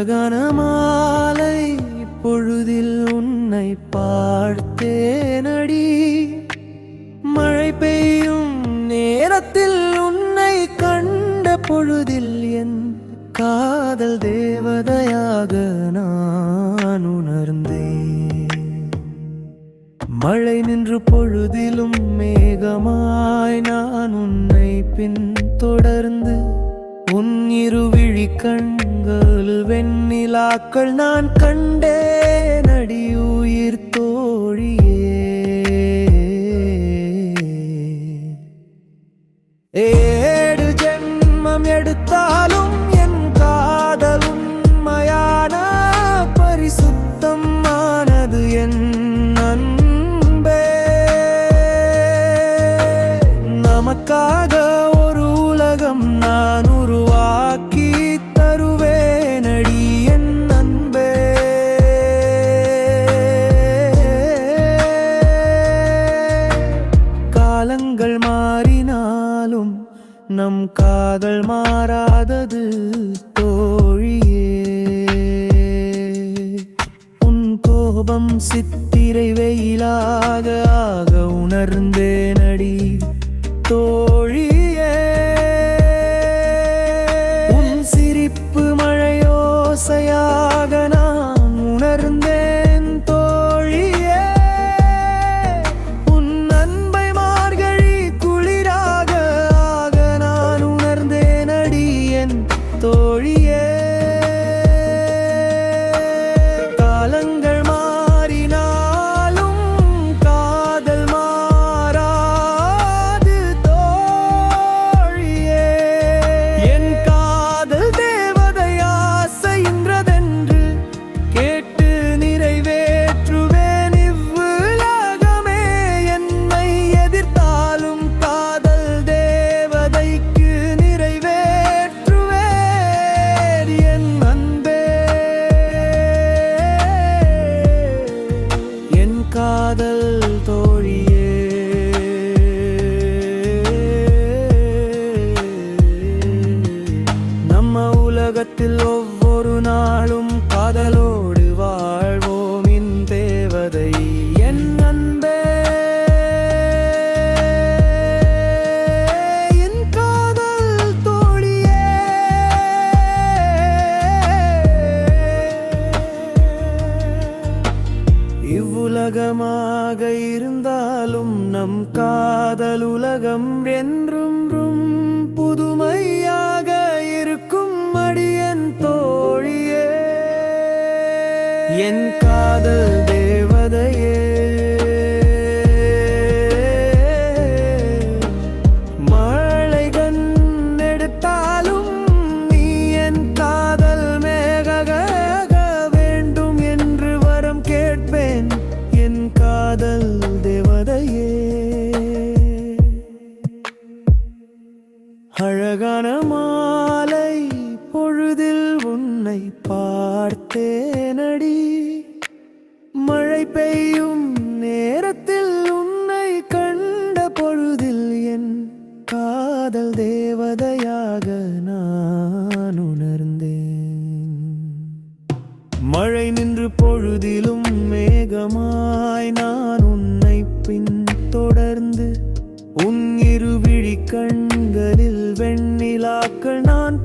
அழகான மாலை பொழுதில் உன்னை பார்த்தேனடி. மழை பெய்யும் நேரத்தில் உன்னை கண்ட பொழுதில் என் காதல் தேவதையாக நான் உணர்ந்தேன். மழை நின்று பொழுதிலும் மேகமாய் நான் உன்னை பின்தொடர்ந்து உன் இருவிழி கண்கள் வெண்ணிலாக்கள் நான் கண்டேன் அடி உயிர் தோழியே. ஏழு ஜென்மம் எடுத்தாலும் என் காதல் உண்மையான பரிசுத்தமானது என் அன்பே. நமக்காக ஒரு உலகம் நான் உருவாக்கி தருவேனடி என் அன்பே. காலங்கள் மாறினாலும் நம் காதல் மாறாதது தோழியே. உன் கோபம் சித்திரை வெயிலாக ஆக உணர்ந்தேனடி தோழியே. உன் சிரிப்பு மழையோசையாக நான் உணர்ந்தேன் தோழியே. உன் அன்பை மார்கழி குளிராக ஆக நான் உணர்ந்தேனடி என் தோழியே. காலங்கள் மாறினாலும் காதல் மாறாது தோழியே. என் காதல் தேவதை ஆசைன்றதென்று கேட்டு நிறைவேற்றுவேன் இவ்வுலகமே என்னை எதிர்த்தாலும் காதல் தேவதைக்கு நிறைவேற்றுவேன் என் அன்பே. என் காதல் தோழியே. நம்ம உலகத்தில் ஒவ்வொரு நாளும் காதலோடு வாழ்வோம் இன் தேவதை என் அன்பே. என் காதல் தோழியே. இவ்வுலகமாக இருந்தாலும் நம் காதல் உலகம் என்றும் புதுமையாக இருக்கும் அடி என் தோழியே. என் காதல் தேவதையே. மழை கண்ணெடுத்தாலும் நீ என் காதல் மேகக வேண்டும் என்று வரம் கேட்பேன் என் காதல் தேவதையே. அழகான மாலை பொழுதில் உன்னை பார்த்தேனடி. மழை பெய்யும் நேரத்தில் உன்னை கண்ட பொழுதில் என் காதல் தேவதையாக நான் உணர்ந்தேன். மழை நின்று பொழுதிலும் மேகமாய் நான் உன்னை பின்தொடர்ந்து உன் இருவிழி கண்களில் வெண்ணிலாக்கள் நான்